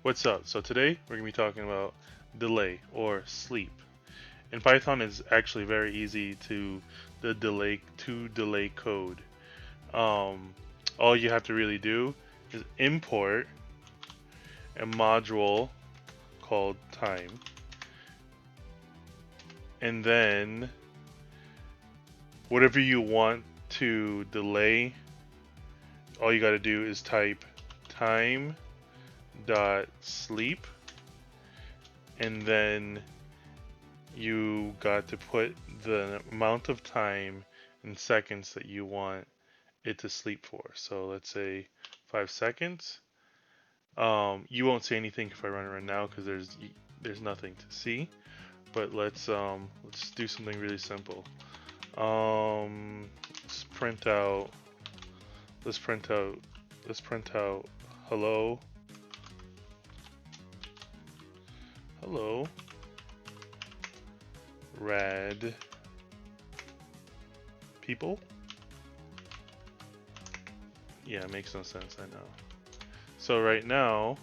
What's up? So today we're going to be talking about delay or sleep. In Python, it's actually very easy to delay code. Um, all you have to really do is import a module called time, and then whatever you want to delay, all you got to do is type time.sleep, and then you got to put the amount of time in seconds that you want it to sleep for. So let's say 5 seconds. You won't see anything if I run it right now because there's nothing to see. But let's do something really simple. Let's print out. Let's print out. Let's print out. Hello, hello, rad people. Yeah, it makes no sense. I know. So right now,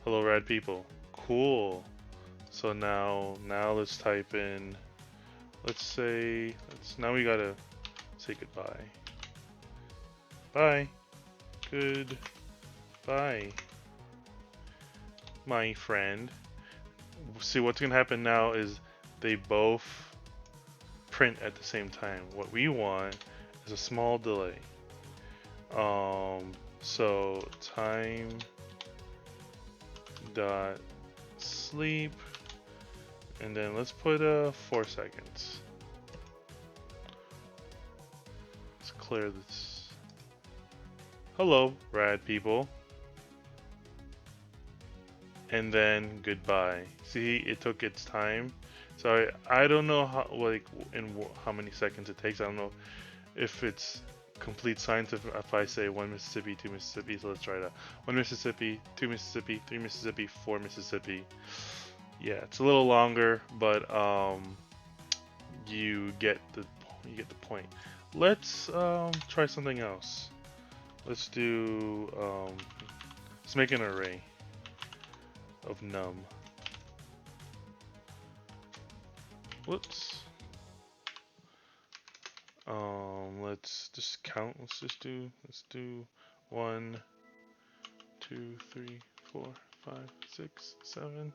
hello, rad people. Cool. So now let's type in. Let's say. Now we gotta say goodbye. Bye. Goodbye, my friend. See, what's gonna happen now is they both print at the same time. What we want is a small delay. So time dot sleep, and then let's put 4 seconds. Let's clear this. Hello, rad people. And then goodbye. See, it took its time. So I don't know how how many seconds it takes. I don't know if it's complete science if I say one Mississippi, two Mississippi. So let's try that. One Mississippi, two Mississippi, three Mississippi, four Mississippi. Yeah, it's a little longer, but you get the point. Let's try something else. Let's do let's make an array of num. Whoops. Let's just count. Let's do 1, 2, 3, 4, 5, 6, 7,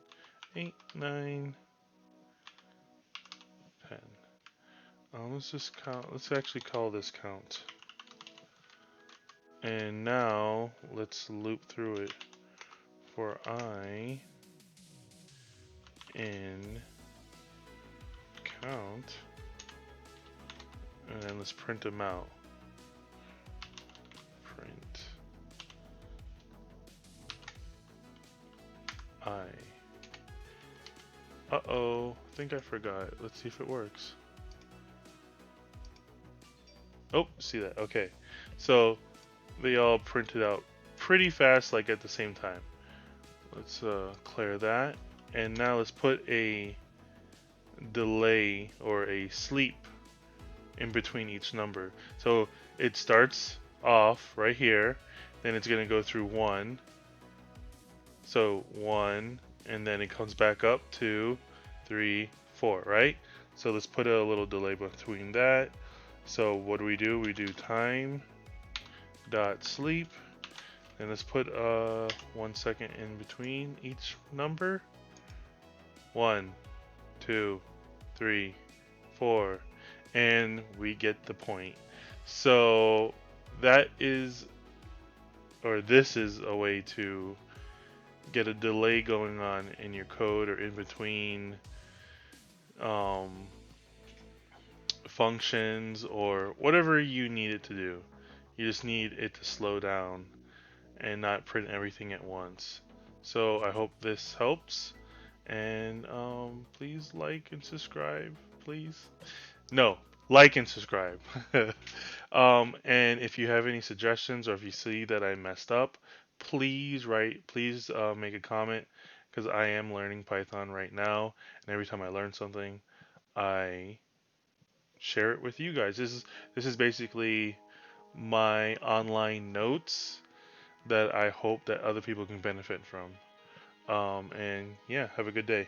8, 9, 10. Let's just count. Let's actually call this count. And now let's loop through it for I in count, and then let's print them out. Print I. Uh-oh, I think I forgot. Let's see if it works. Oh, see that? Okay. So they all printed out pretty fast, like at the same time. Let's clear that. And now let's put a delay or a sleep in between each number. So it starts off right here, then it's going to go through 1. So 1, and then it comes back up 2, 3, 4, right? So let's put a little delay between that. So what do? We do time dot sleep, and let's put 1 second in between each number. 1, 2, 3, 4, and we get the point. So that is, or this is a way to get a delay going on in your code or in between um, functions or whatever you need it to do. You just need it to slow down and not print everything at once. So I hope this helps, and please like and subscribe, please. No, like and subscribe. And if you have any suggestions or if you see that I messed up, please make a comment because I am learning Python right now, and every time I learn something, I share it with you guys. This is basically my online notes that I hope that other people can benefit from. And yeah, have a good day.